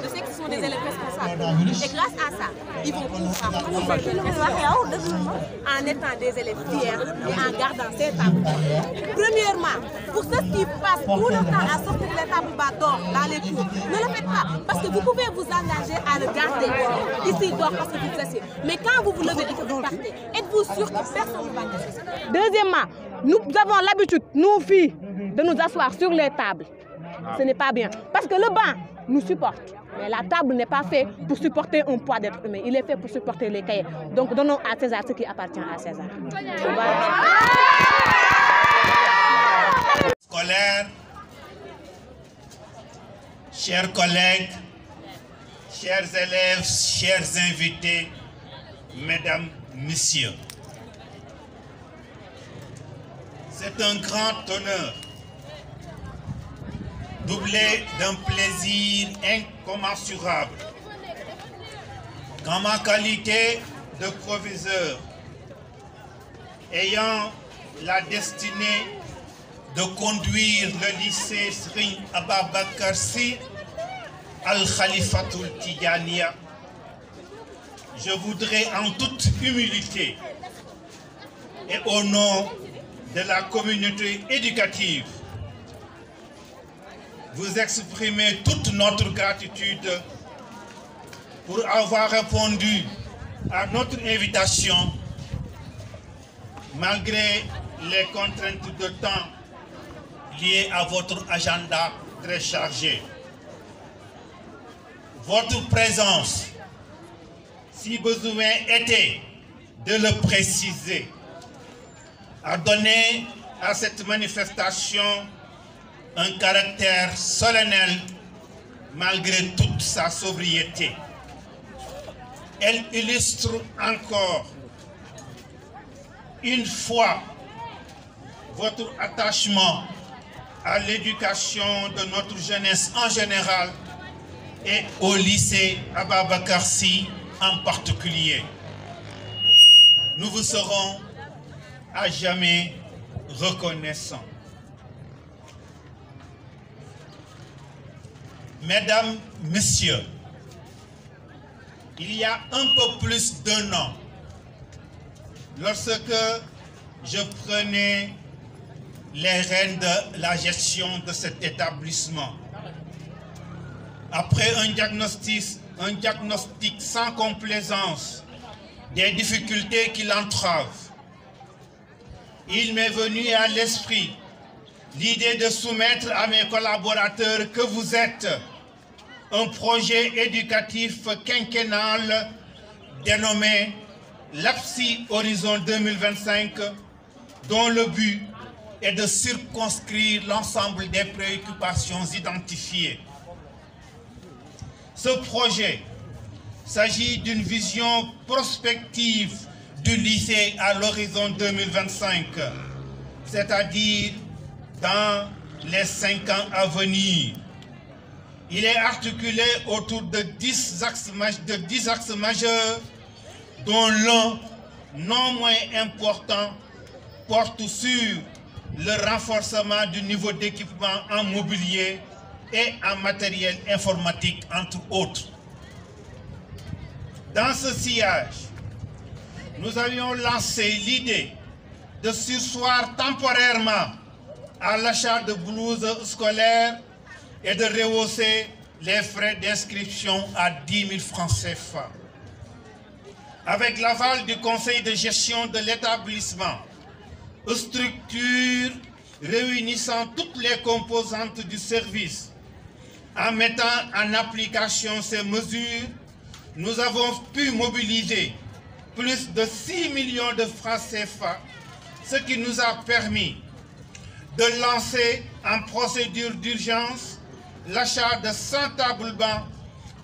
Je sais que ce sont des élèves responsables. Et grâce à ça, ils vont pouvoir en étant des élèves fiers et en gardant ces tables. Premièrement, pour ceux qui passent tout le temps à sortir les tables bas d'or dans les cours, ne le faites pas parce que vous pouvez vous engager à le garder ici d'or parce que vous asseyez. Mais quand vous vous levez et que vous partez, êtes-vous sûr que personne ne va laisser? Deuxièmement, nous avons l'habitude, nous filles, de nous asseoir sur les tables. Ce n'est pas bien. Parce que le banc nous supporte. Mais la table n'est pas faite pour supporter un poids d'être humain. Il est fait pour supporter les cahiers. Donc donnons à César ce qui appartient à César. Scolaire, chers collègues, chers élèves, chers invités, mesdames, messieurs. C'est un grand honneur, doublé d'un plaisir incommensurable, qu'en ma qualité de proviseur, ayant la destinée de conduire le lycée Serigne Ababacar Sy Al Khalifatul Tidjaniya, je voudrais en toute humilité et au nom de la communauté éducative vous exprimer toute notre gratitude pour avoir répondu à notre invitation malgré les contraintes de temps liées à votre agenda très chargé. Votre présence, si besoin était de le préciser, a donné à cette manifestation un caractère solennel malgré toute sa sobriété. Elle illustre encore une fois votre attachement à l'éducation de notre jeunesse en général et au lycée Ababacar Sy en particulier. Nous vous serons à jamais reconnaissants. Mesdames, Messieurs, il y a un peu plus d'un an, lorsque je prenais les rênes de la gestion de cet établissement, après un diagnostic sans complaisance des difficultés qui l'entravent, il m'est venu à l'esprit l'idée de soumettre à mes collaborateurs que vous êtes un projet éducatif quinquennal dénommé l'APSI Horizon 2025, dont le but est de circonscrire l'ensemble des préoccupations identifiées. Ce projet s'agit d'une vision prospective du lycée à l'horizon 2025, c'est-à-dire dans les 5 ans à venir. Il est articulé autour de 10 axes majeurs, dont l'un, non moins important, porte sur le renforcement du niveau d'équipement en mobilier et en matériel informatique, entre autres. Dans ce sillage, nous avions lancé l'idée de surseoir temporairement à l'achat de blouses scolaires et de rehausser les frais d'inscription à 10 000 francs CFA. Avec l'aval du conseil de gestion de l'établissement, structure réunissant toutes les composantes du service, en mettant en application ces mesures, nous avons pu mobiliser plus de 6 millions de francs CFA, ce qui nous a permis de lancer en procédure d'urgence l'achat de 100 tables bancs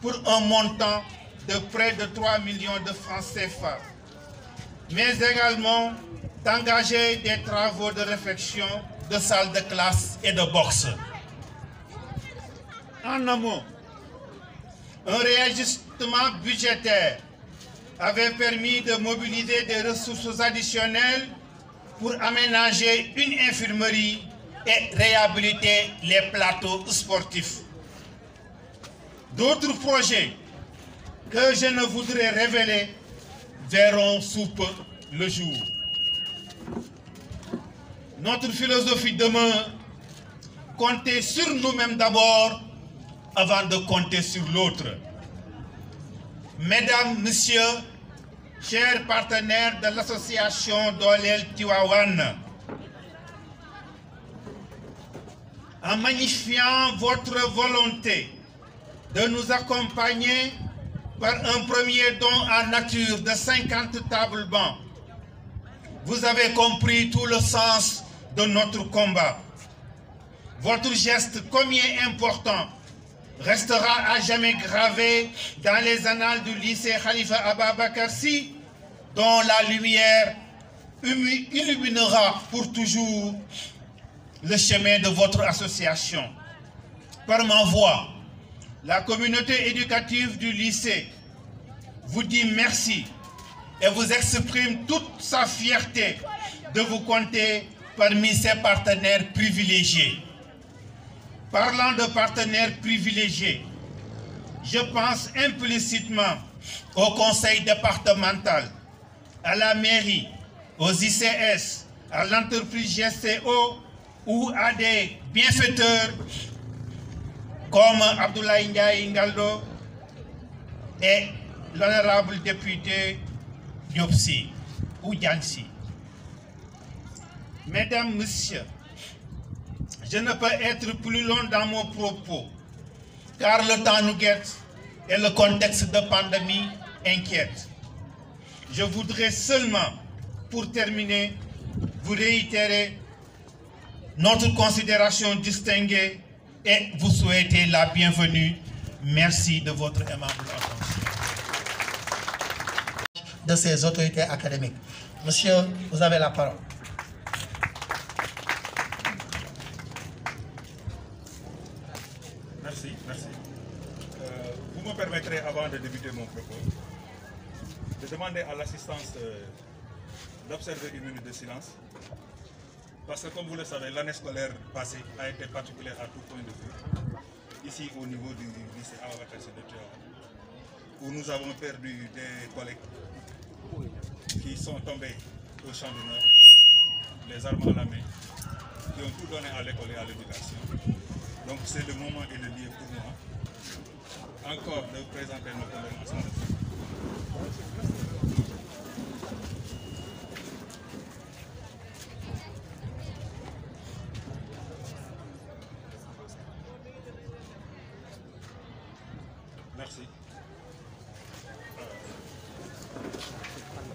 pour un montant de près de 3 millions de francs CFA, mais également d'engager des travaux de réfection de salles de classe et de boxe. En amont, un réajustement budgétaire avait permis de mobiliser des ressources additionnelles pour aménager une infirmerie et réhabiliter les plateaux sportifs. D'autres projets que je ne voudrais révéler verront sous peu le jour. Notre philosophie demeure compter sur nous-mêmes d'abord avant de compter sur l'autre. Mesdames, Messieurs, chers partenaires de l'association Dolel Tivaouane, en magnifiant votre volonté de nous accompagner par un premier don en nature de 50 tables bancs, vous avez compris tout le sens de notre combat. Votre geste, combien important, restera à jamais gravé dans les annales du lycée Khalifa Ababacar Sy, dont la lumière illuminera pour toujours le chemin de votre association. Par ma voix, la communauté éducative du lycée vous dit merci et vous exprime toute sa fierté de vous compter parmi ses partenaires privilégiés. Parlant de partenaires privilégiés, je pense implicitement au conseil départemental, à la mairie, aux ICS, à l'entreprise GCO ou à des bienfaiteurs comme Abdoulaye Ndiaye Ngaldo et l'honorable député Diopsi ou Djansi. Mesdames, Messieurs, je ne peux être plus long dans mon propos, car le temps nous guette et le contexte de pandémie inquiète. Je voudrais seulement, pour terminer, vous réitérer notre considération distinguée et vous souhaiter la bienvenue. Merci de votre aimable attention. De ces autorités académiques. Monsieur, vous avez la parole. Merci. Vous me permettrez, avant de débuter mon propos, de demander à l'assistance d'observer une minute de silence. Parce que, comme vous le savez, l'année scolaire passée a été particulière à tout point de vue. Ici, au niveau du lycée Ababacar Sy de Tivaouane, où nous avons perdu des collègues qui sont tombés au champ d'honneur, les armes à la main, qui ont tout donné à l'école et à l'éducation. Donc c'est le moment et le lieu pour moi encore de présenter nos condoléances. Merci.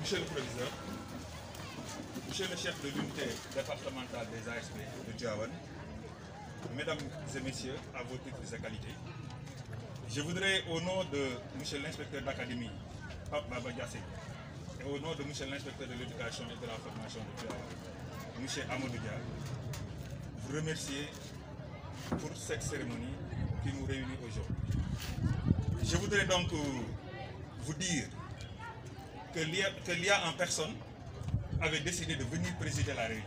Monsieur le Proviseur, Monsieur le chef de l'unité départementale des ASP de Tivaouane, Mesdames et Messieurs, à vos titres et qualités, je voudrais, au nom de Monsieur l'inspecteur d'académie, Pape Baba Diassé, et au nom de Monsieur l'inspecteur de l'éducation et de la formation de Tivaouane, Monsieur Amadou Dia, vous remercier pour cette cérémonie qui nous réunit aujourd'hui. Je voudrais donc vous dire que l'IA en personne avait décidé de venir présider la réunion.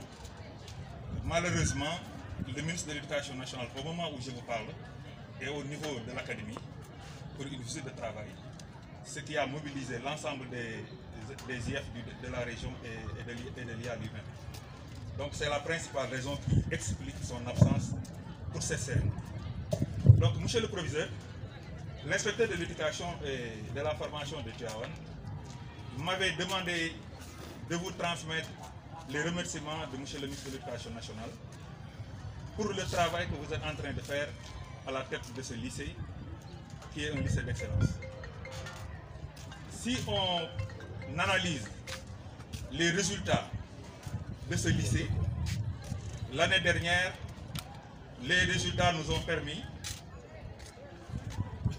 Malheureusement, le ministre de l'Éducation nationale, au moment où je vous parle, est au niveau de l'académie pour une visite de travail, ce qui a mobilisé l'ensemble des IF de la région et de l'IA lui-même. Donc c'est la principale raison qui explique son absence pour cette cérémonie. Donc, monsieur le proviseur, l'inspecteur de l'éducation et de la formation de Tivaouane m'avait demandé de vous transmettre les remerciements de monsieur le ministre de l'Éducation nationale pour le travail que vous êtes en train de faire à la tête de ce lycée, qui est un lycée d'excellence. Si on analyse les résultats de ce lycée, l'année dernière, les résultats nous ont permis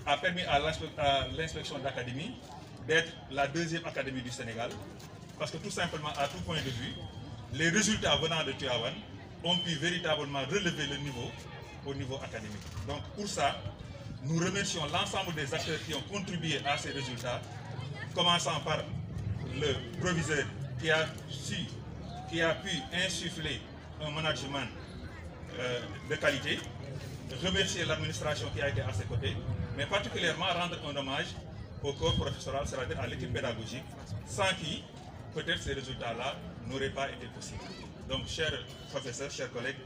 à l'inspection d'académie d'être la deuxième académie du Sénégal, parce que tout simplement, à tout point de vue, les résultats venant de Tivaouane ont pu véritablement relever le niveau au niveau académique. Donc pour ça, nous remercions l'ensemble des acteurs qui ont contribué à ces résultats, commençant par le proviseur qui a pu insuffler un management de qualité, remercier l'administration qui a été à ses côtés, mais particulièrement rendre un hommage au corps professoral, c'est-à-dire à l'équipe pédagogique, sans qui peut-être ces résultats-là n'auraient pas été possibles. Donc, chers professeurs, chers collègues,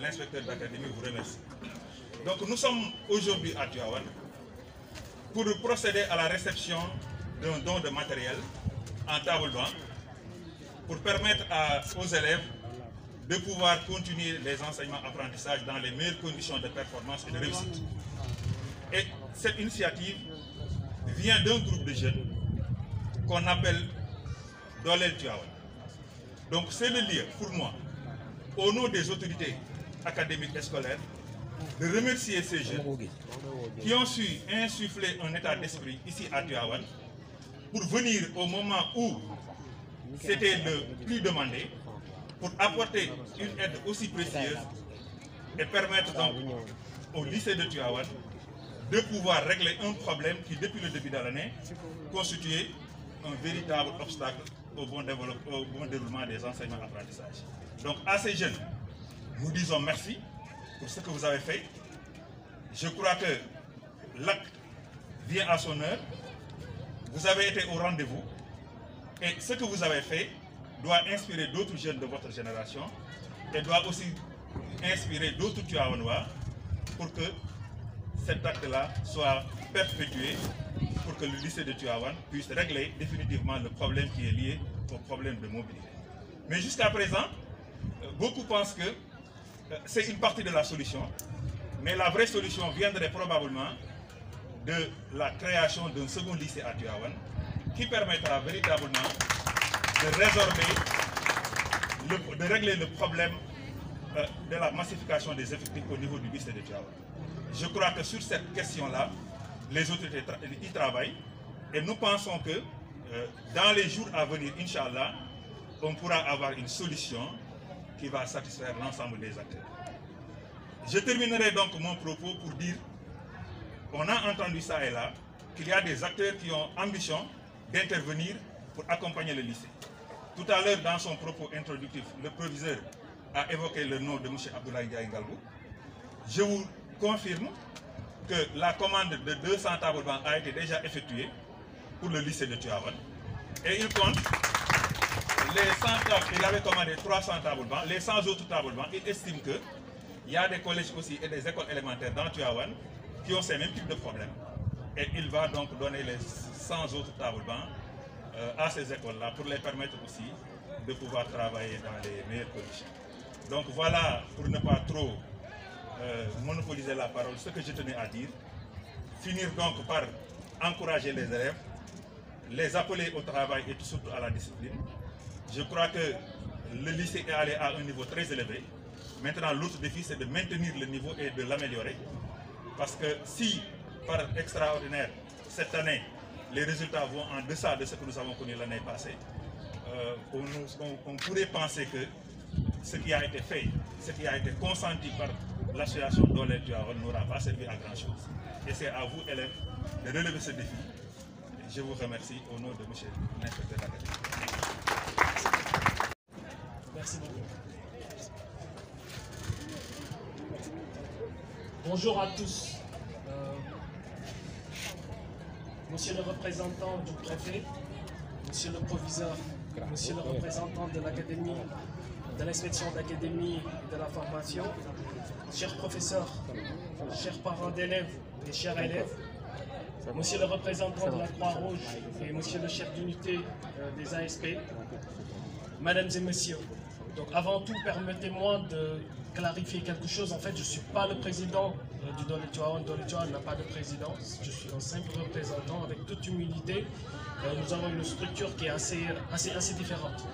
l'inspecteur d'académie vous remercie. Donc, nous sommes aujourd'hui à Tivaouane pour procéder à la réception d'un don de matériel en table-banc pour permettre aux élèves de pouvoir continuer les enseignements-apprentissages dans les meilleures conditions de performance et de réussite. Et cette initiative vient d'un groupe de jeunes qu'on appelle Dolel Tivaouane. Donc c'est le lieu pour moi, au nom des autorités académiques et scolaires, de remercier ces jeunes qui ont su insuffler un état d'esprit ici à Tivaouane pour venir au moment où c'était le plus demandé, pour apporter une aide aussi précieuse et permettre donc au lycée de Tivaouane de pouvoir régler un problème qui, depuis le début de l'année, constituait un véritable obstacle au bon déroulement des enseignements-apprentissages. Donc à ces jeunes, nous disons merci pour ce que vous avez fait. Je crois que l'acte vient à son heure. Vous avez été au rendez-vous. Et ce que vous avez fait doit inspirer d'autres jeunes de votre génération et doit aussi inspirer d'autres Tivaouanois pour que cet acte-là soit perpétué, pour que le lycée de Tivaouane puisse régler définitivement le problème qui est lié au problème de mobilité. Mais jusqu'à présent, beaucoup pensent que c'est une partie de la solution, mais la vraie solution viendrait probablement de la création d'un second lycée à Tivaouane qui permettra véritablement de régler le problème de la massification des effectifs au niveau du lycée de Tivaouane. Je crois que sur cette question-là, les autorités y travaillent et nous pensons que dans les jours à venir, Inch'Allah, on pourra avoir une solution qui va satisfaire l'ensemble des acteurs. Je terminerai donc mon propos pour dire, on a entendu ça et là, qu'il y a des acteurs qui ont ambition d'intervenir pour accompagner le lycée. Tout à l'heure, dans son propos introductif, le proviseur a évoqué le nom de M. Abdoulaye Ndiaye Ngalgou. Je vous confirme que la commande de 200 tables-bancs a été déjà effectuée pour le lycée de Tivaouane. Et il compte les 100 tables, il avait commandé 300 tables-bancs, les 100 autres tables-bancs, il estime qu'il y a des collèges aussi et des écoles élémentaires dans Tivaouane qui ont ces mêmes types de problèmes. Et il va donc donner les 100 autres tables-bancs à ces écoles-là pour les permettre aussi de pouvoir travailler dans les meilleures conditions. Donc voilà, pour ne pas trop monopoliser la parole, ce que je tenais à dire. Finir donc par encourager les élèves, les appeler au travail et surtout à la discipline. Je crois que le lycée est allé à un niveau très élevé. Maintenant, l'autre défi, c'est de maintenir le niveau et de l'améliorer. Parce que si, par extraordinaire, cette année, les résultats vont en deçà de ce que nous avons connu l'année passée, on pourrait penser que ce qui a été fait, ce qui a été consenti par l'association Dolel Tivaouane n'aura pas servi à grand-chose. Et c'est à vous, élèves, de relever ce défi. Je vous remercie au nom de M. l'inspecteur d'académie. Merci beaucoup. Bonjour à tous. Monsieur le représentant du préfet, monsieur le proviseur, monsieur le représentant de l'académie, de l'inspection d'académie et de la formation, chers professeurs, chers parents d'élèves et chers élèves, monsieur le représentant de la Croix-Rouge et monsieur le chef d'unité des ASP, mesdames et messieurs. Donc avant tout, permettez-moi de clarifier quelque chose. En fait, je ne suis pas le président du Dolel Tivaouane. Dolel Tivaouane n'a pas de président. Je suis un simple représentant. Avec toute humilité, nous avons une structure qui est assez différente.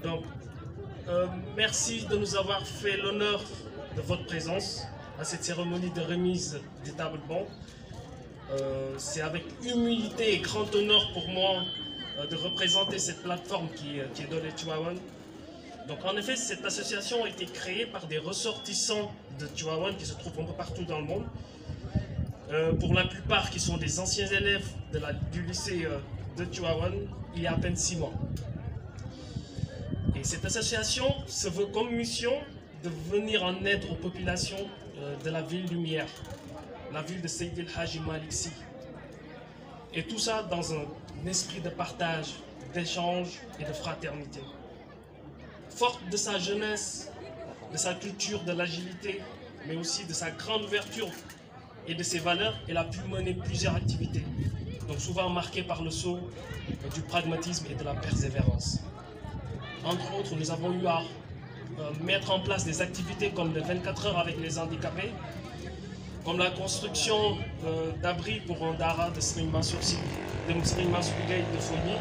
Donc, merci de nous avoir fait l'honneur de votre présence à cette cérémonie de remise des tables-bancs. C'est avec humilité et grand honneur pour moi de représenter cette plateforme qui est Dolel Tivaouane. Donc en effet, cette association a été créée par des ressortissants de Tivaouane qui se trouvent un peu partout dans le monde. Pour la plupart qui sont des anciens élèves du lycée de Tivaouane il y a à peine 6 mois. Et cette association se veut comme mission de venir en aide aux populations de la ville lumière. la ville de Seydi El Hadji Malick Sy. Et tout ça dans un esprit de partage, d'échange et de fraternité. Forte de sa jeunesse, de sa culture, de l'agilité, mais aussi de sa grande ouverture et de ses valeurs, elle a pu mener plusieurs activités, donc souvent marquées par le sceau du pragmatisme et de la persévérance. Entre autres, nous avons eu à mettre en place des activités comme les 24 heures avec les handicapés, comme la construction d'abris pour un dara de Serigne Mansour Sy Gueye de Fogny,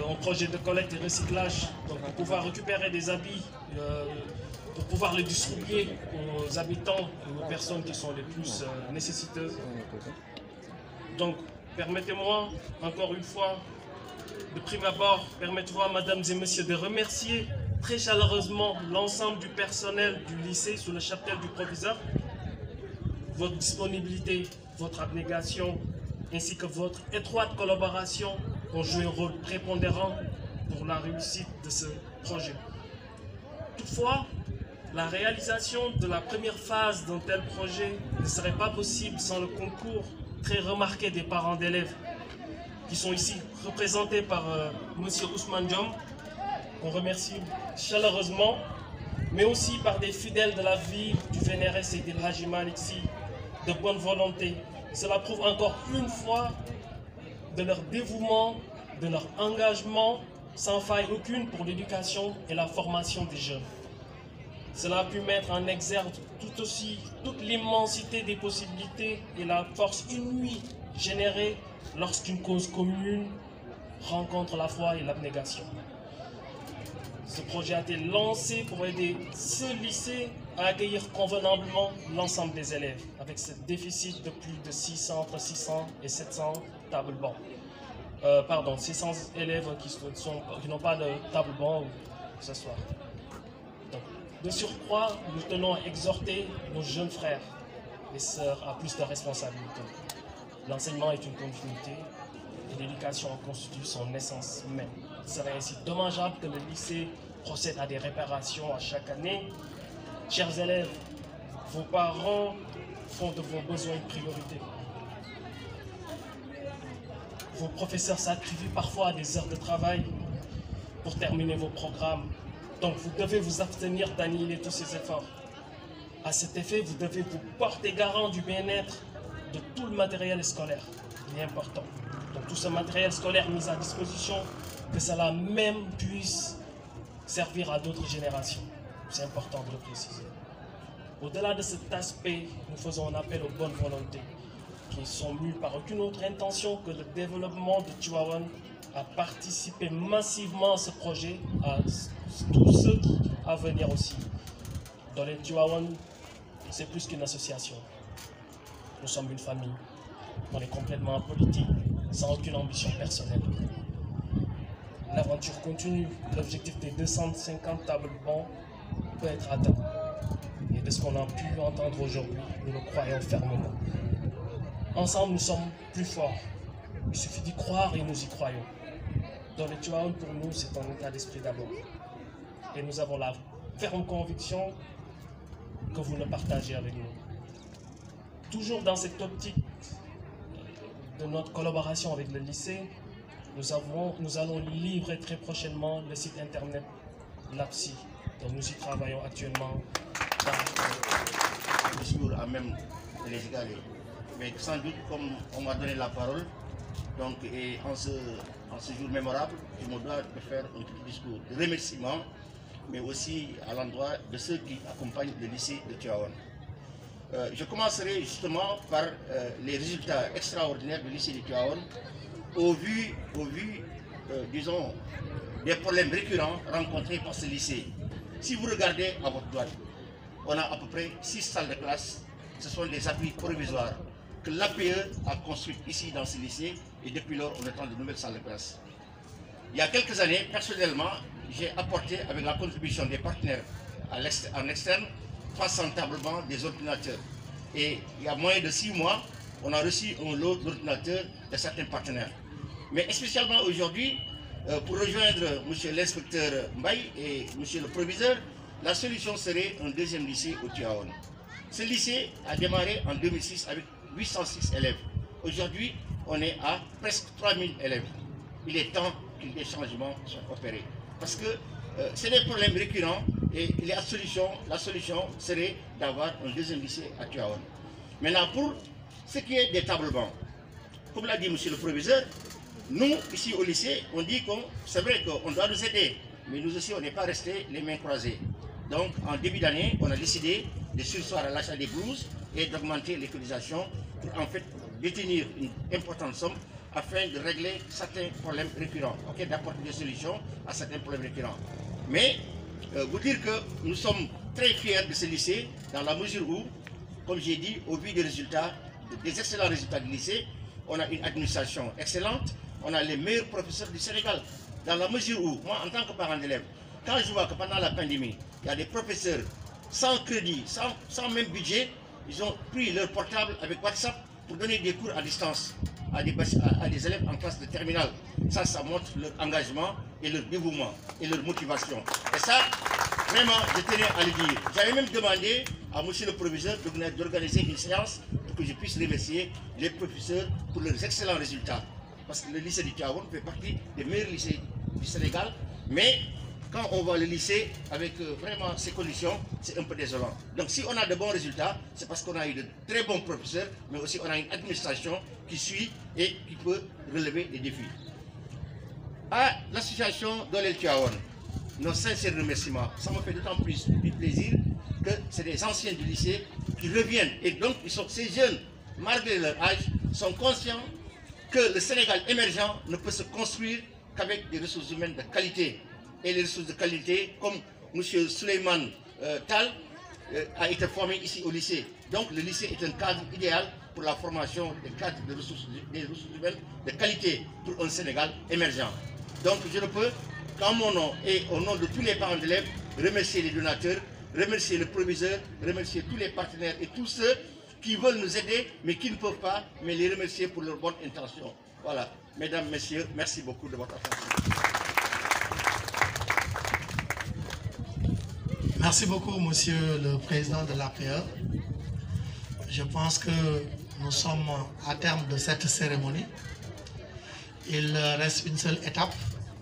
un projet de collecte et recyclage, donc pour pouvoir récupérer des habits, pour pouvoir les distribuer aux habitants et aux personnes qui sont les plus nécessiteuses. Donc, permettez-moi, encore une fois, de prime abord, permettez-moi, mesdames et messieurs, de remercier très chaleureusement l'ensemble du personnel du lycée sous le chaptel du proviseur. Votre disponibilité, votre abnégation, ainsi que votre étroite collaboration ont joué un rôle prépondérant pour la réussite de ce projet. Toutefois, la réalisation de la première phase d'un tel projet ne serait pas possible sans le concours très remarqué des parents d'élèves qui sont ici représentés par M. Ousmane Diom, qu'on remercie chaleureusement, mais aussi par des fidèles de la ville du vénéré Seydi El Hadji Malick Sy, de bonne volonté. Cela prouve encore une fois de leur dévouement, de leur engagement sans faille aucune pour l'éducation et la formation des jeunes. Cela a pu mettre en exergue toute l'immensité des possibilités et la force inouïe générée lorsqu'une cause commune rencontre la foi et l'abnégation. Ce projet a été lancé pour aider ce lycée à accueillir convenablement l'ensemble des élèves, avec ce déficit de plus de 600 et 700 tables bancs. 600 élèves qui n'ont pas de table banc ce soir. Donc, de surcroît, nous tenons à exhorter nos jeunes frères et sœurs à plus de responsabilités. L'enseignement est une continuité et l'éducation en constitue son essence même. Il serait ainsi dommageable que le lycée procède à des réparations à chaque année. Chers élèves, vos parents font de vos besoins une priorité. Vos professeurs sacrifient parfois des heures de travail pour terminer vos programmes. Donc vous devez vous abstenir d'annihiler tous ces efforts. À cet effet, vous devez vous porter garant du bien-être de tout le matériel scolaire. Il est important. Donc tout ce matériel scolaire mis à disposition, que cela même puisse servir à d'autres générations. C'est important de le préciser. Au-delà de cet aspect, nous faisons un appel aux bonnes volontés qui ne sont mues par aucune autre intention que le développement de Tivaouane à participer massivement à ce projet, à tous ceux à venir aussi. Dans les Tivaouane, c'est plus qu'une association. Nous sommes une famille. On est complètement apolitique, sans aucune ambition personnelle. L'aventure continue. L'objectif des 250 tables bancs peut être atteint. Et de ce qu'on a pu entendre aujourd'hui, nous le croyons fermement. Ensemble, nous sommes plus forts. Il suffit d'y croire et nous y croyons. Dans les Tivaouane, pour nous, c'est un état d'esprit d'abord. Et nous avons la ferme conviction que vous le partagez avec nous. Toujours dans cette optique de notre collaboration avec le lycée, nous allons livrer très prochainement le site internet l'APSI. Donc nous y travaillons actuellement. Le discours à même de les égaler. Mais sans doute, comme on m'a donné la parole, donc, et en ce jour mémorable, je me dois de faire un petit discours de remerciement, mais aussi à l'endroit de ceux qui accompagnent le lycée de Tivaouane. Je commencerai justement par les résultats extraordinaires du lycée de Tivaouane au vu disons, des problèmes récurrents rencontrés par ce lycée. Si vous regardez à votre droite, on a à peu près 6 salles de classe. Ce sont des abris provisoires que l'APE a construites ici dans ce lycée et depuis lors on attend de nouvelles salles de classe. Il y a quelques années, personnellement, j'ai apporté avec la contribution des partenaires en externe 300 tables bancs, des ordinateurs. Et il y a moins de 6 mois, on a reçu un lot d'ordinateurs de certains partenaires. Mais spécialement aujourd'hui, pour rejoindre M. l'inspecteur Mbaye et M. le proviseur, la solution serait un deuxième lycée au Tivaouane. Ce lycée a démarré en 2006 avec 806 élèves. Aujourd'hui, on est à presque 3000 élèves. Il est temps que des changements soient opérés. Parce que c'est des problèmes récurrents et la solution serait d'avoir un deuxième lycée à Tivaouane. Maintenant, pour ce qui est des tables bancs, comme l'a dit monsieur le proviseur, nous, ici au lycée, on dit que c'est vrai qu'on doit nous aider, mais nous aussi, on n'est pas restés les mains croisées. Donc, en début d'année, on a décidé de surseoir à l'achat des blouses et d'augmenter les cotisations pour en fait détenir une importante somme afin de régler certains problèmes récurrents, d'apporter des solutions à certains problèmes récurrents. Mais, vous dire que nous sommes très fiers de ce lycée, dans la mesure où, comme j'ai dit, au vu des résultats, des excellents résultats du lycée, on a une administration excellente, on a les meilleurs professeurs du Sénégal. Dans la mesure où, moi, en tant que parent d'élève, quand je vois que pendant la pandémie, il y a des professeurs sans crédit, sans même budget, ils ont pris leur portable avec WhatsApp pour donner des cours à distance à des élèves en classe de terminale. Ça montre leur engagement et leur dévouement et leur motivation. Et ça, vraiment, je tenais à le dire. J'avais même demandé à monsieur le proviseur d'organiser une séance pour que je puisse remercier les professeurs pour leurs excellents résultats. Parce que le lycée de Tivaouane fait partie des meilleurs lycées du Sénégal, mais quand on voit le lycée avec vraiment ces conditions, c'est un peu désolant. Donc si on a de bons résultats, c'est parce qu'on a eu de très bons professeurs, mais aussi on a une administration qui suit et qui peut relever des défis. À l'association Dolel Tivaouane, nos sincères remerciements. Ça me fait d'autant plus plaisir que c'est des anciens du lycée qui reviennent. Et donc ces jeunes, malgré leur âge, sont conscients que le Sénégal émergent ne peut se construire qu'avec des ressources humaines de qualité. Et les ressources de qualité, comme M. Souleymane Tal a été formé ici au lycée. Donc le lycée est un cadre idéal pour la formation des cadres des ressources humaines de qualité pour un Sénégal émergent. Donc je ne peux, qu'en mon nom et au nom de tous les parents d'élèves, remercier les donateurs, remercier le proviseur, remercier tous les partenaires et tous ceux qui veulent nous aider, mais qui ne peuvent pas, mais les remercier pour leur bonne intention. Voilà. Mesdames, Messieurs, merci beaucoup de votre attention. Merci beaucoup, Monsieur le Président de l'APE. Je pense que nous sommes à terme de cette cérémonie. Il reste une seule étape,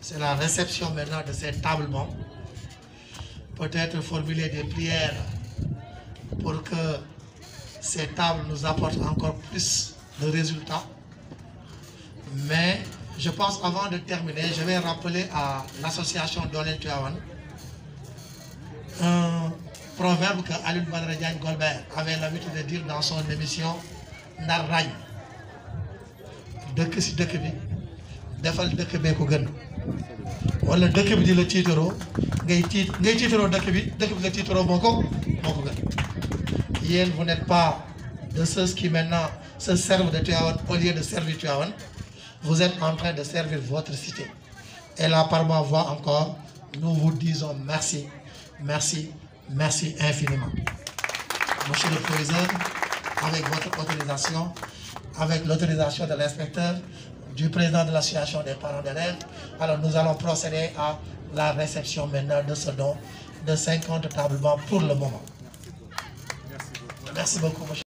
c'est la réception maintenant de ces tables bancs. Peut-être formuler des prières pour que ces tables nous apportent encore plus de résultats. Mais je pense, avant de terminer, je vais rappeler à l'association Dolel Tivaouane un proverbe que Alioune Badara Diagne Golbert avait l'habitude de dire dans son émission Ndar Ragne. Dëkk si dëkk bi defal dëkk bee ko gën wala dëkk bi di la tiitaroo ngay tiitaroo dëkk bi la tiitaroo moo ko gën. Yéen, vous n'êtes pas de ceux qui maintenant se servent de Tivaouane au lieu de servir Tivaouane. Vous êtes en train de servir votre cité. Et là, par ma voix encore, nous vous disons merci, merci, merci infiniment. Monsieur le Président, avec votre autorisation, avec l'autorisation de l'inspecteur, du président de l'association des parents d'élèves, alors nous allons procéder à la réception maintenant de ce don de 50 tables bancs pour le moment. Merci beaucoup, monsieur.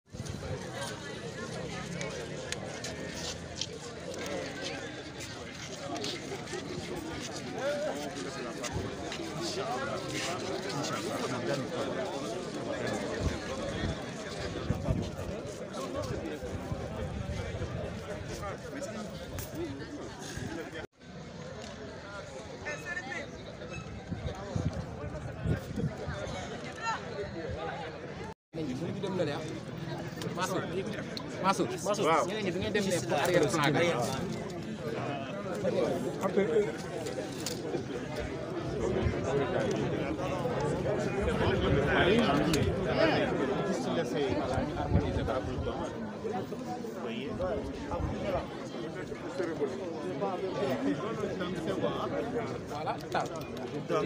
Donc,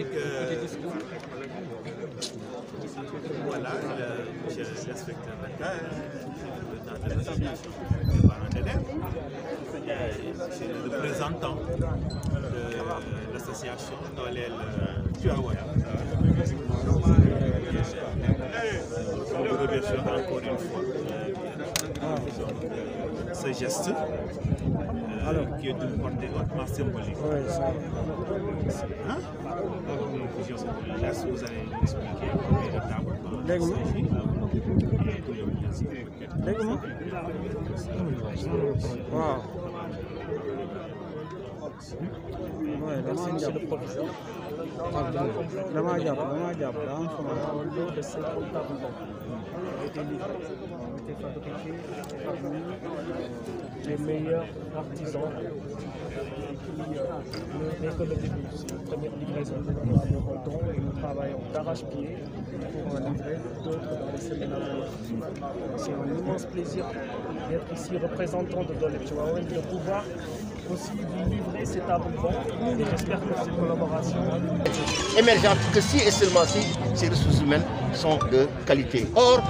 voilà, monsieur l'inspecteur Dakar, dans l'association des parents d'élèves, c'est le représentant de l'association Dolel Tivaouane. Je vous remercie remercions encore une fois ce geste qui est d'une portée hautement symbolique. Hein? Vous allez expliquer combien de tables Monsieur le professeur. De 50 tables ont été fabriquées parmi les meilleurs artisans. Dès que le début, c'est la première livraison, nous avons et nous travaillons d'arrache-pied pour en livrer d'autres dans les semaines à venir. C'est un immense plaisir d'être ici représentant de Dolep Tivaouane, de pouvoir aussi lui livrer ces tables-bancs et j'espère que cette collaboration émergente que si et seulement si ces ressources humaines sont de qualité. Or,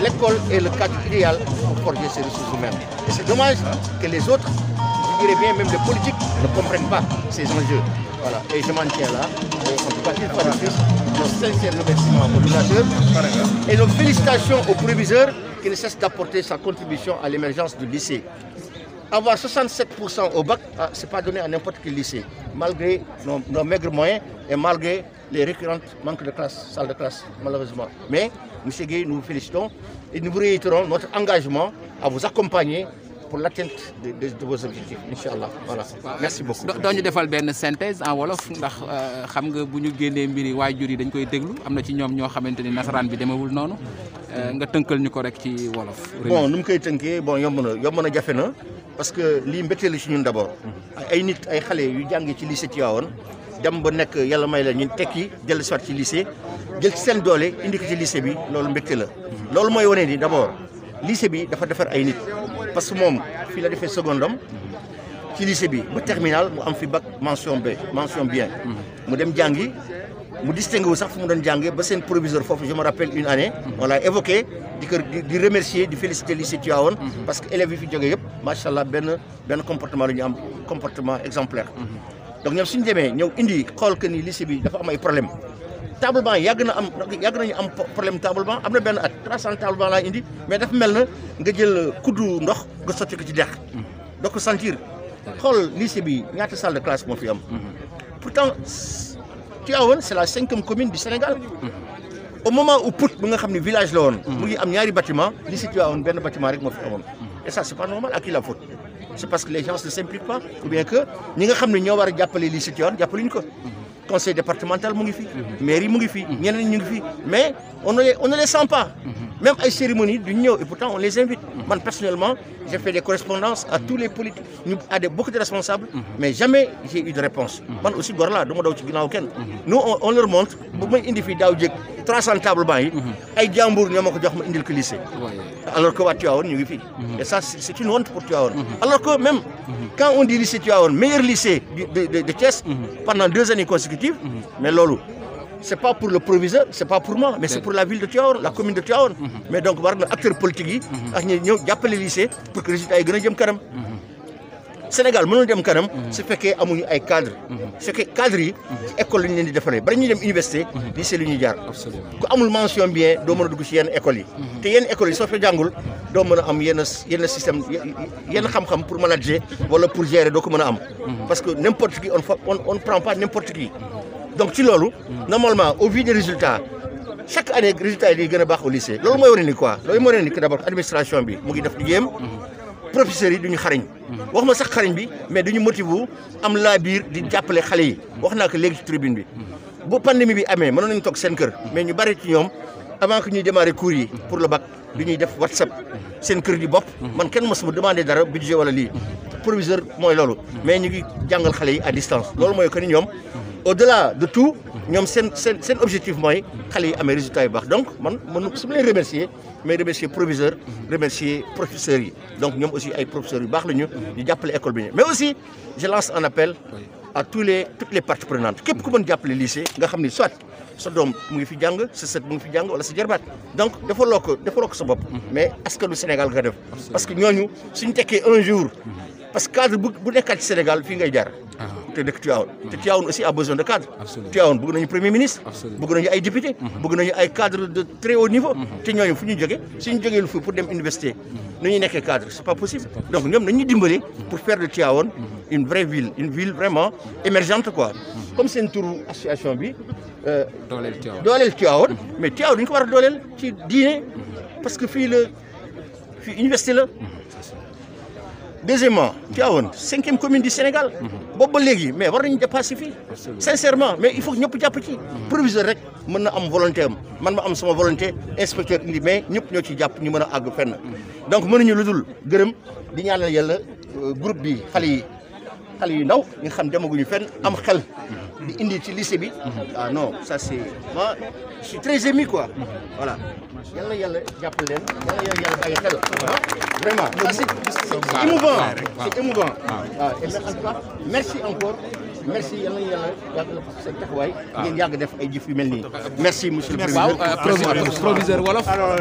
l'école est le cadre idéal pour forger ces ressources humaines. Et c'est dommage que les autres, je dirais bien même les politiques, ne comprennent pas ces enjeux. Voilà, et je m'en tiens là. Et en tout cas, une fois de plus, nos sincères remerciements aux donateurs et nos félicitations aux proviseurs qui ne cessent d'apporter sa contribution à l'émergence du lycée. Avoir 67% au bac, ce n'est pas donné à n'importe quel lycée, malgré nos maigres moyens et malgré les récurrentes manques de classe, salles de classe, malheureusement. Mais, M. Gueye, nous vous félicitons et nous vous réitérons notre engagement à vous accompagner pour l'atteinte de vos objectifs, Inch'Allah. Voilà. Merci beaucoup. doo ñu defal benn synthèse en wolof ndax xam nga bu ñu génnee mbiri waajur yi dañ koy déglu am na ci ñoom ñoo xamante ni nasaraan bi demewul noonu nga tënkal ñu ko rek ci wolof. Bon nu mu koy tënkee bon yomb na jafe na parce que lii mbégte la ci ñun d'abord ay nit ay xale yu jàngee ci lycée Tivaouane dem ba nekk yàlla may la ñu tekki dellu soit ci lycée jël ci seen doole indi ko ci lycée bi loolu mbégte la. loolu mooy wane ni d'abord lycée bi dafa defar ay nit parce que moom fii la defee secondam ci lycée bi ba terminal mu am fi bac mention bien mu dem jàngi mu distingué wu sax fu mu doon jàngee ba seen proviseur foofu je me rappelle une année on l'a évoqué di remercier di féliciter lycée Tivaouane parce que élèves yi fi jógee yëpp macha allah benn comportement la ñu am comportement exemplaire donc ñoom suñu demee ñëw indi xool que ni lycée bi dafa am ay problème table banc yàgg nañu am problème table banc am na benn at 300 table banc laa indi mais dafa mel na nga jël kuddu ndox nga sotti ko ci dex doo ko sentir xool lycée bi ñaata salle de classe moo fi am pourtant Tivaouane c'est la 5e commune du Sénégal au moment où Pout bi nga xam ne village la woon mu ngi am ñaari bâtiment lycée Tivaouane benn bâtiment rek moo fi amoon et ça c'est pas normal à qui la faute c'est parce que les gens ne s'impliquent pas ou bien que ñi nga xam ne ñoo war a jàppale lycée Tivaouane jàppaluñu ko conseil départemental mu ngi fi mairie mu ngi fi ñeneen ñu ngi fi mais on ne les sent pas même ay cérémonies duñ ñëw et pourtant on les invite man personnellement j'ai fait des correspondances à tous les politiques à beaucoup de responsables mais jamais j'ai eu de réponse man aussi gor laa dama daw ci ginnaaw kenn nous on leur montre bu may indi fii daaw jéeg 300 table banc yi ay jàmbur ñoo ma ko jox ma indil ko lycée alors que waa Tivaouane ñu ngi fii et ça c'est une honte pour Tivaouane alors que même quand on dit lycée Tivaouane meilleur lycée de Thiès pendant 2 années consécutives mais loolu c'est pas pour le proviseur c'est pas pour moi mais c'est pour la ville de Tivaouane la commune de Tivaouane mais donc war na acteurs politiques yi ak ñi ñëw jàppale lycée pour que résultats yi gën a jëm kanam Sénégal mënul dem kanam su fekkee amuñu ay cadres su fekkee cadres yi école la ñu leen di defaree bari ñuy dem université lycée lu ñuy jaar ku amul mention bien doo mën a dugg ci yenn écoles yi te yenn écoles yi soo fa jàngul doo mën a am yenn système yenn xam-xam pour manager wala pour gérer doo ko mën a am parce que n'importe qui on ne prend pas n'importe qui donc ci loolu normalement au vu des résultats chaque année résultats yi di gën a baax au lycée loolu mooy wane ni quoi loolu mooy wane ni que d'abord administration bi mu ngi def liggéeyam professeurs yi duñu xarañ wax ma sax xarañ bi mais duñu motivé am laa biir di jàppale xale yi wax naa ko léegi ci tribune bi bu pandémie bi amee mënoon nañu toog seen kër mais ñu bari ci ñoom avant que ñuy démarrer cours yi pour le bac du ñuy def WhatsApp seen kër di bopp man kenn mosuma demandé dara budget wala lii proviseur mooy loolu mais ñu ngi jàngal xale yi à distance loolu mooy que ni ñoom au-delà de tout ñoom seen objectif mooy xale yi amee résultat yu baax donc man su ma leen remercier mais remercier proviseur remercier professeurs yi donc ñoom aussi ay professeurs yu baax la ñu di jàppale école bi mais aussi je lance un appel à toutes les parties prenantes képp ku mën jàppale lycée nga xam ni soit sa doom mu ngi fi jàng sa sët mu ngi fi jàng wala sa jarbaat donc defaloo ko sa bopp mais askanu Sénégal nga def parce que ñooñu suñu tekkee un jour parce que cadre bu nekkaat ci Sénégal fii ngay jaar te dëkk Tivaouane te Tivaouane aussi a besoin de cadre Tivaouane bëgg nañu premier ministre bëgg nañu ay député bëgg nañu ay cadre de très haut niveau te ñooñu fu ñu jógee suñu jógee lu fi pour dem université nu ñuy nekkee cadre c'est pas possible donc ñoom nañu dimbali pour faire de Tivaouane une vraie ville, une ville vraiment émergente quoi. Comme c'est une tour association bi dooleel Tivaouane mais Tivaouane dañu ko war a dooleel ci diine parce que fii université la. Deuxièmement Tivaouane 5e commune du Sénégal boobu ba léegi mais war nañu dépasser fii sincèrement mais il faut que ñëpp jàpp ci proviseur rek mën na am volonté am man ma am sama volonté inspecteur indi mais ñëpp ñoo ci jàpp ñu mën a àgg fenn donc mënuñu lu dul gërëm di ñaanal yàlla groupe bi xale yu ndaw ñi nga xam demaguñu fenn am xel di indi ci lycée bi ah non ça c'est moi je suis très ému quoi voilà yal na yàlla jàppal leen yal na yàlla bàyyi xel vraiment c'est émouvant c'est émouvant waaw et en tout cas merci encore merci yal na yàlla yàgg la seen taxawaay ngeen yàgg def ay jëf yu mel nii merci monsieur le président proviseur wolof alors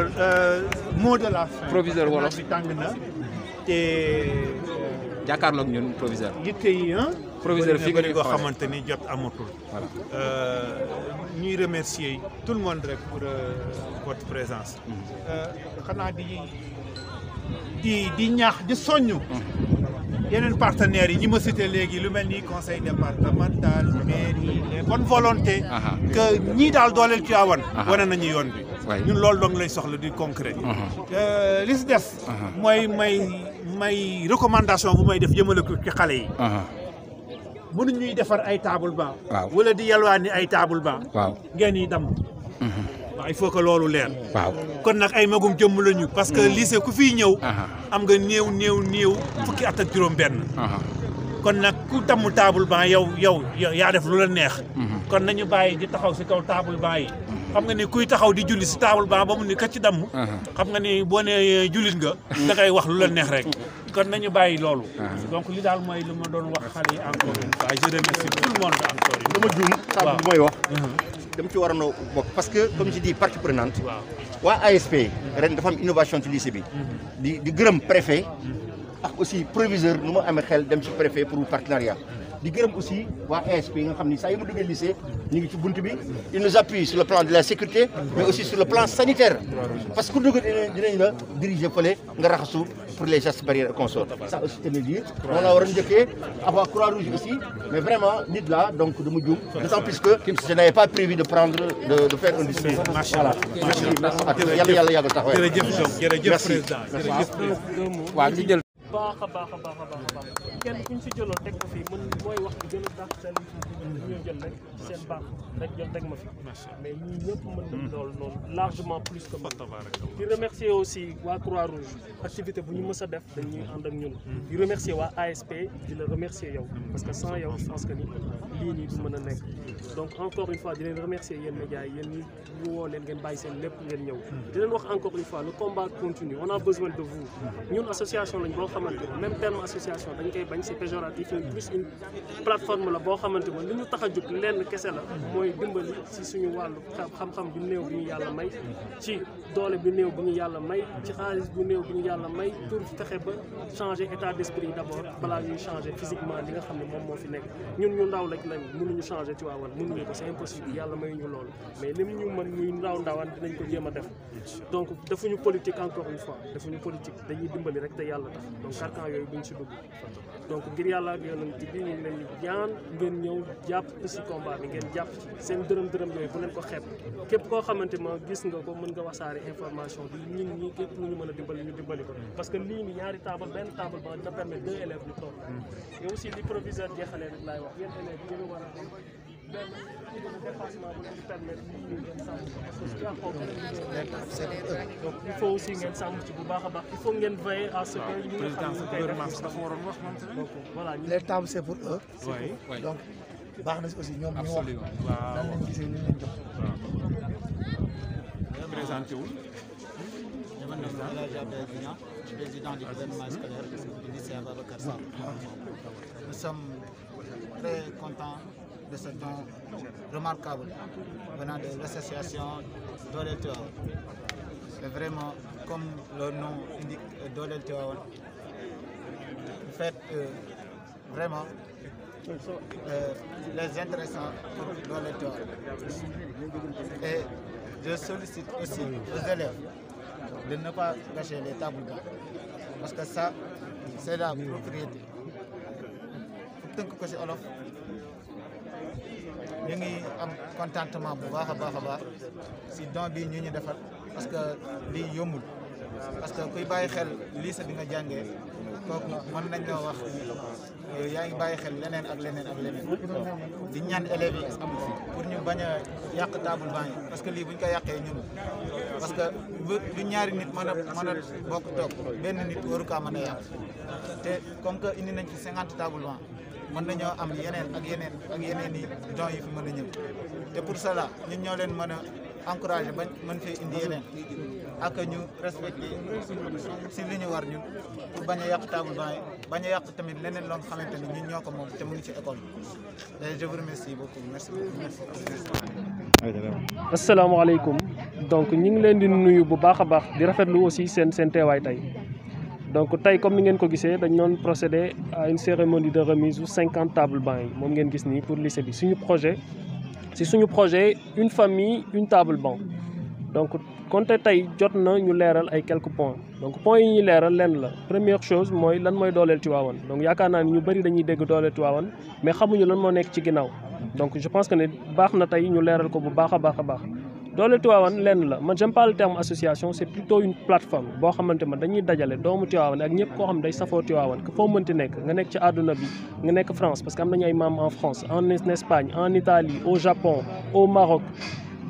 mot de la fin proviseur wolof bi tàng na te jàkkaarloog ñun proviseur yitte yi proviseur fi nga ko xamante ni jot amatul ñuy remercier tout le monde rek pour votre présence xanaa di ñaax di soññu yeneen partenaires yi ñi ma cité léegi lu mel ni conseil départemental mairie les bonnes volontés que ñii daal dooleel Tivaouane wane nañu yoon bi ñun loolu dong lay soxla du concret li si des mooy may recommandation bu may def jëmale ko ci xale yi mënuñ ñuy defar ay table banc wala di yalwaani ay table banc ngeen yi dam waaw il faut que loolu leer kon nag ay magum jëmm lañu parce que lycée ku fiy ñëw am nga néew fukki at ak juróom benn kon nag ku damm table banc yow yaa def lu la neex kon nañu bàyyi di taxaw si kaw table banc yi xam nga ni kuy taxaw di julli si table banc ba mu ni ka ci damm xam nga ni boo nee jullit nga da ngay wax lu la neex rek kon nañu bàyyi loolu donc li daal mooy lu ma doon wax xale yi encore une fois je remercie tout le monde encore dama juum saa bu may wax dama ci waroon a bokk parce que comme je dis partie prenante waa ASP ren dafa am innovation ci lycée bi di gërëm préfet ak aussi proviseur nu ma amee xel dem ci préfet pour partenariat di gërëm aussi waa ASP nga xam ni saa yu mu duggee lycée ñu ngi ci bunt bi il nous appuie sur le plan de la sécurité mais aussi sur le plan sanitaire parce que ku dugg dinañ la diriger fële nga raxasu pour les gestes barrières et consorts ça aussi tenir dire on la war a njëkkee avoir Croix-Rouge aussi mais vraiment nit là donc dama juum d'autant plus que je n'avais pas prévu de prendre de faire un discours voilà merci yàlla yàggal taxawaay jërëjëf président waaw ñu jël baax a baax kenn kuñ si jëloo teg ko fii mën mooy wax bi gën a tax seen ñoo jël rek seen baax rek jël teg ma fi mais ñii ñëpp mën nañ loolu noonu largement plus que man di remercier aussi waa Croix-Rouge activité bu ñu mës a def dañuy ànd ak ñun di remercier waa ASP di la remercier yow parce que sans yow je pense que ni lii nii du mën a nekk donc encore une fois di leen remercier yéen médias yi yéen ñi ñu woo leen ngeen bàyyi seen lépp ngeen ñëw di leen wax encore une fois le combat continue on a besoin de vous ñun association lañ boo xamante ne même terme association dañ koy bañ c'est péjoratif plus une plateforme la boo xamante ne li ñu tax a jóg lenn kese la mooy dimbali si suñu wàllu xam-xam bu néew bi ñu yàlla may ci doole bi néew bi ñu yàlla may ci xaalis bu néew bi ñu yàlla may pour fexe ba changer état d'esprit d'abord balaa ñuy changer physiquement li nga xam ne moom moo fi nekk ñun ñu ndaw rek lañ mënuñu changer Tivaouane mënuñu ko c'est impossible yàlla may ñu loolu mais lim ñu mën ñuy ndawaan dinañ ko jéem a def donc defuñu politique encore une fois defuñu politique dañuy dimbali rek te yàlla tax donc carcan yooyu buñ si dugg donc ngir yàlla ak yonent bi ñu ngi leen di ñaan ngeen ñëw jàpp si combat bi ngeen jàpp seen dërëm yooyu bu leen ko xeeb képp koo xamante ma gis nga ko mën nga wasaare information bi ñun ñi képp ñu mën a dimbali ñu dimbali ko parce que lii ni ñaari table benn table ba dina permettre 2 élèves ñu toog et aussi li proviseur jeexalee rek laay wax yéen élèves yi ñu war a am benn dépassement bu leen di permettre lii nii ngeen sàmm donc il faut aussi ngeen sàmm ci bu baax a baax il faut ngeen veiller à ce que ñu nga xam ne koy def donc voilà les tables c'est pour eux donc baax na si aussi ñoom ñu wax nan lañ gisee li leen jox présenté wul président du gouvernement scolaire du lycée Ababacar Sam. Nous sommes très contents de ce don remarquable venant de l'association Doolel Tivaouane. C'est vraiment, comme le nom indique, Doolel Tivaouane. Vous faites vraiment les intéressants pour les toits. Et je sollicite aussi aux élèves de ne pas gâcher les tables bancs, parce que ça, c'est la propriété. Tant que c'est olof, ñu ngi am contentement bu baax a baax si don bi ñu defal, parce que lii yombul, parce que kuy bàyyi xel lycée bi nga jàngee kooku mën nañ ñoo wax yaa ngi bàyyi xel leneen ak leneen ak leneen di ñaan élèves yi pour ñu bañ a yàq table banc yi, parce que lii buñ ko yàqee ñun, parce que du ñaari nit mën a bokk toog benn nit waru kaa mën a yàq te comme que indi nañ ci 50 table banc mën nañoo am yeneen i dons yi fi mën a ñëw te pour cela ñun ñoo leen mën a encourager bañ mën fee indi yeneen ak ñu respecté si li ñu war ñun pour bañ a yàq table banc yi bañ a yàq tamit leneen loo xamante ni ñun ñoo ko moom te mu ngi ci école bi et je vous remercie beaucoup merci beaucoup. asalaamaaleykum donc ñu ngi leen di nuyu bu baax a baax di rafetlu aussi seen teewaay tey. Donc tey comme ni ngeen ko gisee dañ doon procéder à une cérémonie de remise u 50 table banc yi moom ngeen gis nii pour lycée bi suñu projet une famille une table banc donc konte tey jot na ñu leeral ay quelques points donc points yi ñuy leeral lenn la première chose mooy lan mooy dooleel Tivaouane donc yaakaar naa ni ñu bëri dañuy dégg dooleel Tivaouane mais xamuñu lan moo nekk ci ginnaaw donc je pense que ne baax na tey ñu leeral ko bu baax a baax a baax. Dooleel Tivaouane lenn la man j'aime pas le terme association c'est plutôt une plateforme boo xamante ma dañuy dajale doomu Tivaouane ak ñëpp koo xam day safoo Tivaouane que foo mënti nekk nga nekk ci àdduna bi nga nekk France parce que am nañu ay membres en France en Espagne en Italie au Japon au Maroc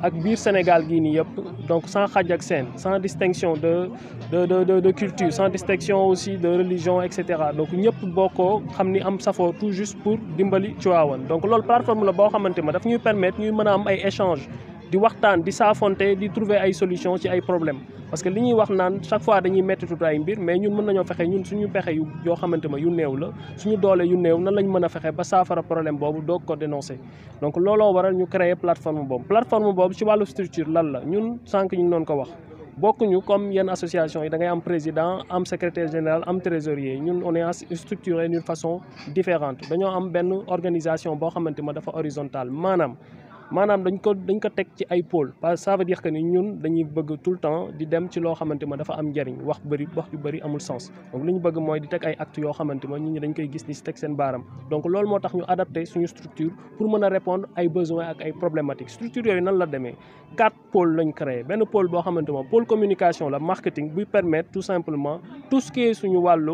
ak biir Sénégal gii nii yëpp donc sans xaj ak seen sans distinction de culture sans distinction aussi de religion et cetera donc ñëpp bokkoo xam ni am safoo tout juste pour dimbali Tivaouane donc loolu plateforme la boo xamante ma daf ñuy permettre ñuy mën a am ay échanges di waxtaan di saafonte di trouver ay solutions ci ay problèmes parce que li ñuy wax naan chaque fois dañuy metti tout ay mbir mais ñun mën nañoo fexe ñun suñu pexe yoo xamante ma yu néew la suñu doole yu néew nan lañ mën a fexe ba saafara problème boobu doog ko dénoncer donc looloo waral ñu créer plateforme boobu ci wàllu structure lan la ñun sànq ñu ngi doon ko wax bokkuñu comme yenn association yi da ngay am président am secrétaire général am trésorier ñun on est structuré d'une façon différente dañoo am benn organisation boo xamante ma dafa horizontale maanaam dañ ko teg ci ay pôle parce que ça veut dire que ni ñun dañuy bëgg tout le temps di dem ci loo xamante ma dafa am njariñ wax yu bëri amul sens donc li ñu bëgg mooy di teg ay actes yoo xamante ma nit ñi dañ koy gis di si teg seen baaram donc loolu moo tax ñu adapté suñu structure pour mën a répondre ay besoins ak ay problématiques structure yooyu nan la demee 4 pôles lañ créé benn pôle boo xamante ma pôle communication la marketing buy permettre tout simplement tout ce qui est suñu wàllu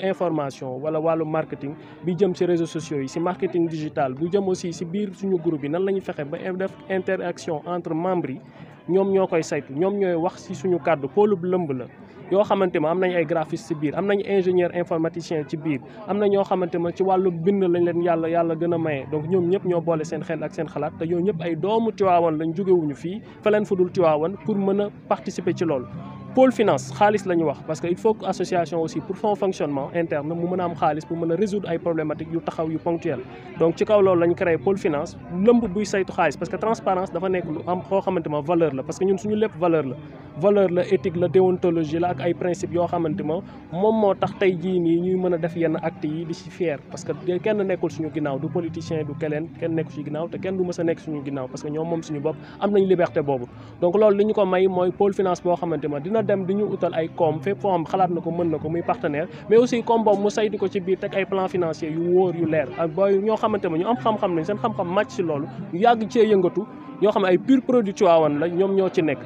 information wala wàllu marketing bi jëm ci réseaux sociaux yi ci marketing digital bu jëm aussi ci biir suñu groupe yi nan la ñuy fexe ba def interaction entre membres yi ñoom ñoo koy saytu ñoom ñooy wax ci suñu kàddu pôle bu lëmb la yoo xamante ma am nañ ay graphiste ci biir am nañ ingénieur informaticien ci biir am na ñoo xamante ma ci wàllu bind lañ leen yàlla gën a maye donc ñoom ñëpp ñoo boole seen xel ak seen xalaat te ñoom ñëpp ay doomu Tivaouane lañ jógewuñu fii feleen fu dul Tivaouane pour mën a participer ci loolu pôle finance xaalis la ñu wax parce que il faut que association aussi pour son fonctionnement interne mu mën a am xaalis pour mën a résoudre ay problématiques yu taxaw yu ponctuelles donc ci kaw loolu la ñu créé pôle finance lëmb buy saytu xaalis parce que transparence dafa nekk lu am xoo xamante ma valeur la parce que ñun suñu lépp valeur la éthique la déontologie la ak ay principes yoo xamante ma moom moo tax tey jii nii ñuy mën a def yenn actes yi di ci fier parce que kenn nekkul suñu ginnaaw du politicien du kenn nekkul suñu ginnaaw te kenn du mës a nekk suñu ginnaaw parce que ñoom moom suñu bopp am nañ liberté boobu donc loolu li ñu ko may mooy pôle finance boo xamante ma dina dem di ñu utal ay koom fépp foo xam xalaat na ko mën na ko muy partenaire mais aussi comme boobu mu saytu ko ci biir teg ay plan financier yu wóor yu leer ak booy ñoo xamante ma ñu am xam-xam nañ seen xam-xam màcc ci loolu ñu yàgg cee yëngatu ñoo xam ne ay pur produit Tivaouane la ñoom ñoo ci nekk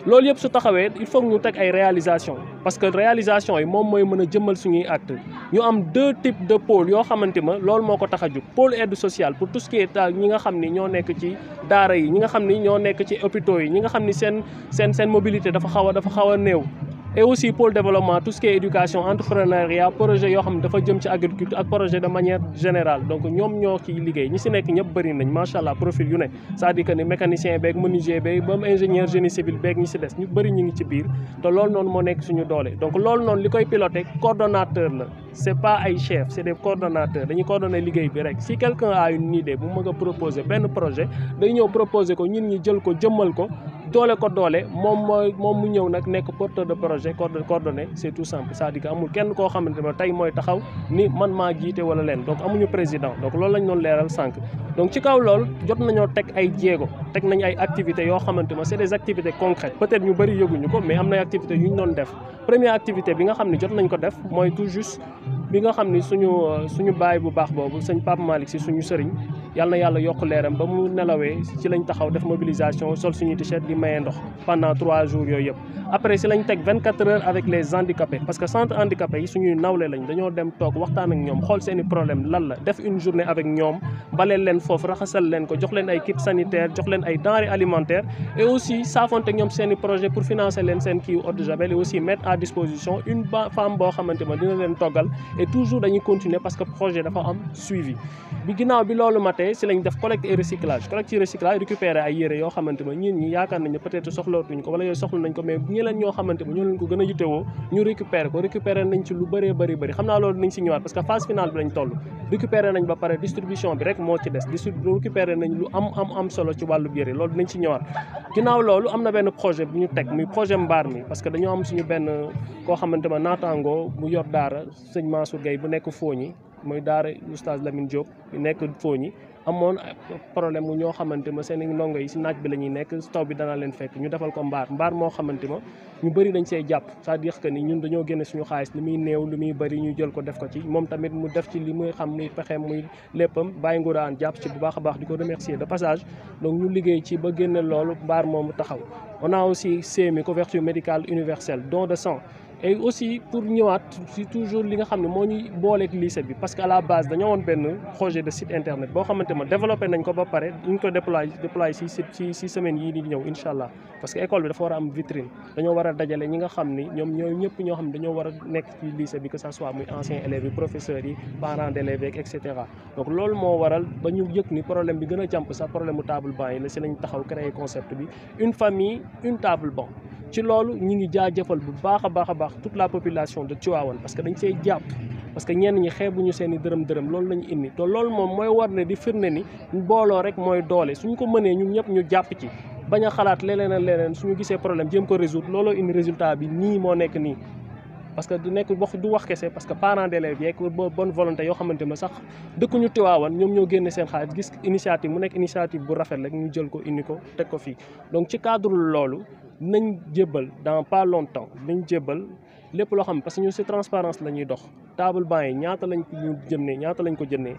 loolu yëpp su taxawee il faut que ñu teg ay réalisation parce que réalisation yi moom mooy mën a jëmmal suñuy acte ñu am 2 types de pôles yoo xamante ma loolu moo ko tax a jóg pôle aide sociale pour tout ce qui est ñi nga xam ni ñoo nekk ci daara yi ñi nga xam ni ñoo nekk ci hôpitaux yi ñi nga xam ni seen mobilité dafa xaw a néew et aussi pôle développement tout ce qui est éducation entrepreneuriat projet yoo xam ne dafa jëm ci agriculture ak projet de manière générale donc ñoom ñoo ciy liggéey ñi si nekk ñëpp bëri nañ macha allah profil yu ne c'est-à-dire que ni mécanicien beeg menuisier beeg ba mu ingénieur génie civil beeg ñi si des ñu bëri ñu ngi ci biir te loolu noonu moo nekk suñu doole donc loolu noonu li koy piloté coordonnateur la c'est pas ay chef c'est des coordonnateurs dañuy coordonner liggéey bi rek si quelqu'un a une idée bu mëgg a proposer benn projet day ñëw proposer ko ñun ñi jël ko jëmmal ko doole ko doole moom mu ñëw nag nekk porteur de projet coordonné c'est tout simple c'est-à-dire que amul kenn koo xamante ne tey mooy taxaw ni man maa jiite wala leen donc amuñu président donc loolu lañ doon leeral sànq donc ci kaw loolu jot nañoo teg ay jéego teg nañ ay activités yoo xamante ne c'est des activités concrètes peut-être ñu bëri yëguñu ko mais am na ay activités yu ñu doon def première activité bi nga xam ne jot nañ ko def mooy tout juste bi nga xam ni suñu baay bu baax boobu sëñ Pape Malick si suñu sëriñ yàlla na yàlla yokk leeram ba mu nelawee ci lañ taxaw def mobilisation sol suñu t-shirt di maye ndox pendant 3 jours yooyu yëpp après si lañ teg 24 heures avec les handicapés parce que centre handicapés yi suñuy nawle lañ dañoo dem toog waxtaan ak ñoom xool seeni problème lan la def une journée avec ñoom baleel leen foofu raxasal leen ko jox leen ay kits sanitaires jox leen ay denrées alimentaires et aussi saafonte ak ñoom seeni projet pour financer leen seen kii eau de javel et aussi mettre à disposition une femme boo xamante ne dina leen toggal et toujours dañuy continuer parce que projet dafa am suivi bi ginnaaw bi loolu matee si lañ def collecte et recyclage récupérer ay yére yoo xamante ne ñi yaakaar nañ ne peut-être soxlootuñ ko wala yooyu soxla nañ ko mais ñeneen ñoo xamante ne ñoo leen ko gën a yittewoo ñu récupérer nañ ci lu bëree bëri xam naa loolu nañ si ñëwaat parce que phase finale bi lañ toll récupérer nañ ba pare distribution bi rek moo ci des récupérer nañ lu am solo ci wàllu yére loolu nañ si ñëwaat ginnaaw loolu am na benn projet bu ñu teg muy projet mbaar mi parce que dañoo am suñu benn koo xamante ne naataangoo mu yor daara sëñ Mansour Gueye bu nekk Fogny mooy daara oustaz Lamine Diop bu nekk Fogny amoon problème mu ñoo xamante ma seen ndongo yi si naaj bi la ñuy nekk taw bi dana leen fekk ñu defal ko mbaar moo xamante ma ñu bëri dañ see jàpp c'est-à-dire que ni ñun dañoo génne suñu xaalis li muy néew li muy bëri ñu jël ko def ko ci moom tamit mu def ci li muy xam muy pexeem muy léppam bàyyi nguraan jàpp ci bu baax a baax di ko remercier de passage donc ñu liggéey ci ba génne loolu mbaar moomu taxaw on a aussi CMU couverture médicale universelle don de sang et aussi pour ñëwaat si toujours li nga xam ne moo ñuy booleeg lycée bi parce que à la base dañoo woon benn projet de site internet boo xamante ne développé nañ ko ba pare ñu ko déployé si semaine yii di ñëw incha allah parce que école bi dafa war a am vitrine dañoo war a dajale ñi nga xam ni ñoom ñëpp ñoo xam ne dañoo war a nekk ci lycée bi que ça soit muy anciens élèves yi professeurs yi parents d'élèves et cetera donc loolu moo waral ba ñu yëg ni problème bi gën a jàmp sax problème mu table banc yi la si lañ taxaw créer concept bi une famille une table banc ci loolu ñi ngi jaajëfal bu baax a baax toute la population de Tivaouane parce que dañ see jàpp parce que ñenn ñi xeebuñu seen i dërëm loolu lañu indi te loolu moom mooy war ne di firnde ni booloo rek mooy doole suñ ko mënee ñun ñëpp ñu jàpp ci bañ a xalaat leneen suñu gisee problème jéem ko résoudre looloo indi résultat bi nii moo nekk nii parce que du wax kese parce que parents d'élèves yeeg bonne volonté yoo xamante ne sax dëkkuñu Tivaouane ñoom ñoo génne seen xaalis gis initiative mu nekk initiative bu rafet rek ñu jël ko indi ko teg ko fii donc ci cadre loolu nañ jébbal dans pas longtemps nañ jébbal lépp loo xam parce que ñun ci transparence la ñuy dox table banc yi ñaata lañ ko jëndee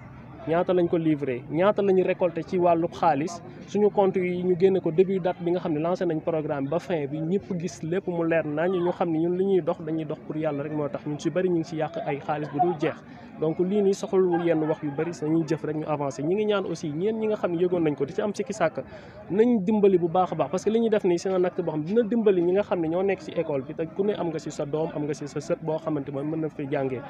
ñaata lañ ko livré ñaata lañu récolté ci wàllu xaalis suñu compte yi ñu génne ko début date bi nga xam ne lancé nañ programme ba fin bi ñëpp gis lépp mu leer nañ ñu xam ne ñun li ñuy dox dañuy dox pour yàlla rek moo tax ñun ci bëri ñu ngi ci yàq ay xaalis bu dul jeex donc lii nii soxlawul yenn wax yu bëri dañuy jëf rek ñu avancé ñi ngi ñaan aussi ñeen ñi nga xam ne yëgoon nañ ko di ci am sikki sàkk nañ dimbali bu baax a baax parce que li ñuy def nii c'est un acte boo xam dina dimbali ñi nga xam ne ñoo nekk ci école bi te ku ne am nga ci sa doom am nga ci sa sët boo xamante moom mën na fi jàngee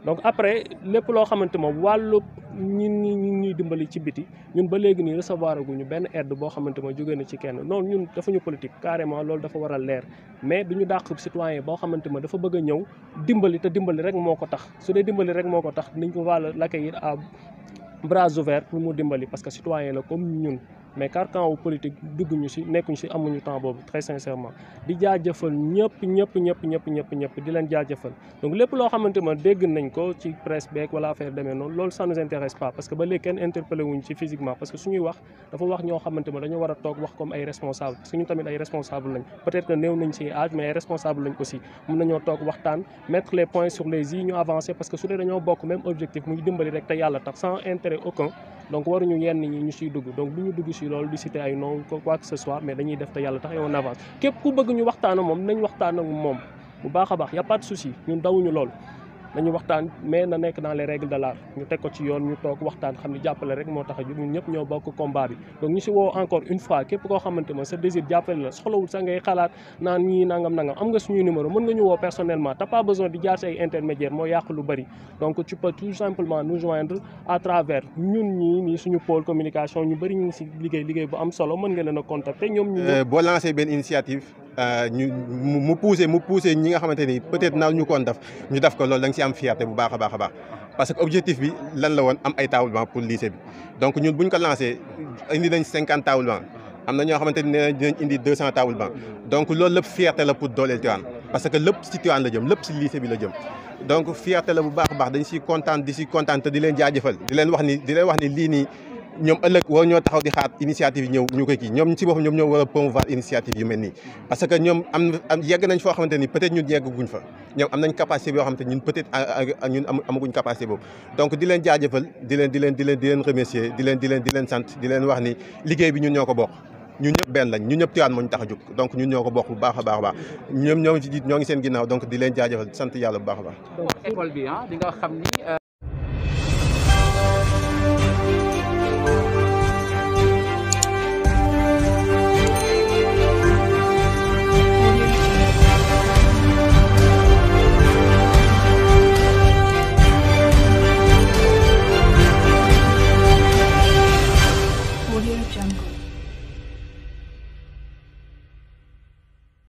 donc après lépp loo xamante moom wàllu ñuy dimbali ci biti ñun ba léegi nii recevoir guñu benn aide boo xamante moom jógee na ci kenn non ñun dafuñu politique carrément loolu dafa war a leer mais duñu dàq citoyen boo xamante ma dafa bëgg a ñëw dimbali te dimbali rek moo ko tax su dee dimbali rek moo ko tax nañ ko wàll l'accueillir à bras ouverts pour mu dimbali parce que citoyen la comme ñun mais carcan wu politique dugguñu ci nekkuñu ci amuñu temps boobu très sincèrement di jaajëfal ñëpp di leen jaajëfal donc lépp loo xamante ma dégg nañ ko ci presse beeg wala affaire demee noonu loolu ça nous intéresse pas parce que ba léegi kenn interpellé wuñ ci physiquement parce que suñuy wax dafa wax ñoo xamante ma dañoo war a toog wax comme ay responsable parce que ñun tamit ay responsable lañ peut-être que néew nañ ci âge mais ay responsable lañ aussi mën nañoo toog waxtaan mettre les points sur les i ñu avancer parce que su dee dañoo bokk même objectif muy dimbali rek te yàlla tax sans intérêt aucun donc waruñu yenn ñi ñu ciy dugg donc du ñu dugg ci loolu di citer ay nom quoi que ce soit mais dañuy def te yàlla tax et on avance képp ku bëgg ñu waxtaan ak moom nañ waxtaan ak moom bu baax a baax y a pas de souci ñun dawuñu loolu nañu waxtaan mais na nekk dans les règles de l'art ñu teg ko ci yoon ñu toog waxtaan xam ni jàppale rek moo tax a jóg ñun ñëpp ñoo bokk combat bi donc ñu si woo encore une fois képp koo xamante ma sa désir jàppale la soxlawul sax ngay xalaat naan ñii nangam am nga suñu numéro mën nga ñu woo personnellement t'as pas besoin di jaar si ay intermédiaire moo yàq lu bëri donc tu peux tout simplement nous joindre à travers ñun nii suñu pôle communication ñu bëri ñu ngi si liggéey bu am solo mën nga leen a contacter ñoom ñu boo lancé benn initiative mu poussé ñi nga xamante ni peut-être naaw ñu koon def ñu def ko loolu da nga si am fierté bu baax a baax parce que objectif bi lan la woon am ay table banc pour lycée bi donc ñun bu ñu ko lancé indi nañ 50 table banc am na ñoo xamante ne dinañ indi 200 table banc donc loolu lépp fierté la pour dooleel Tivaouane parce que lépp si Tivaouane la jëm lépp si lycée bi la jëm donc fierté la bu baax a baax dañ siy kontaan di si kontaan te di leen jaajëfal di leen wax ni lii nii ñoom ëllëg war ñoo taxaw di xaar initiative yi ñëw ñu koy kii ñoom ci boppam ñoom ñoo war a promouvoir initiative yu mel nii parce que ñoom am yegg nañ foo xamante ni peut-être ñun yegguñ fa ñoom am nañ capacité yoo xamante ñun peut-être ñun amaguñ capacité boobu donc di leen jaajëfal di leen remercier di leen sant di leen wax ni liggéey bi ñun ñoo ko bokk ñun ñëpp benn lañ ñun ñëpp Tivaouane moo ñu tax a jóg donc ñun ñoo ko bokk bu baax a baax ñoom ñoo ngi seen ginnaaw donc di leen jaajëfal sant yàlla bu baax a baax. école bi di nga xam ni